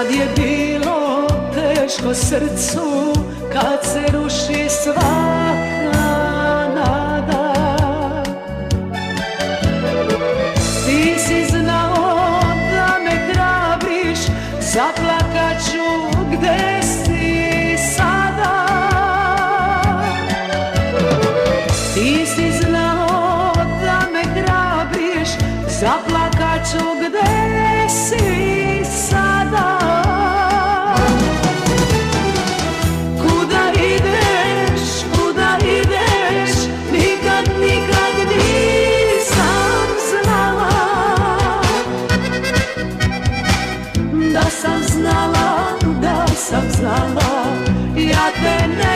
Kad je bilo teško srcu, kad se ruši svaka nada, ti si znao da me hrabriš, zaplakat ću gde si sada. Ti si znao da me hrabriš, zaplakat ću gde si sada. Kuda ideš, nikad nisam znala. Da sam znala, ja te ne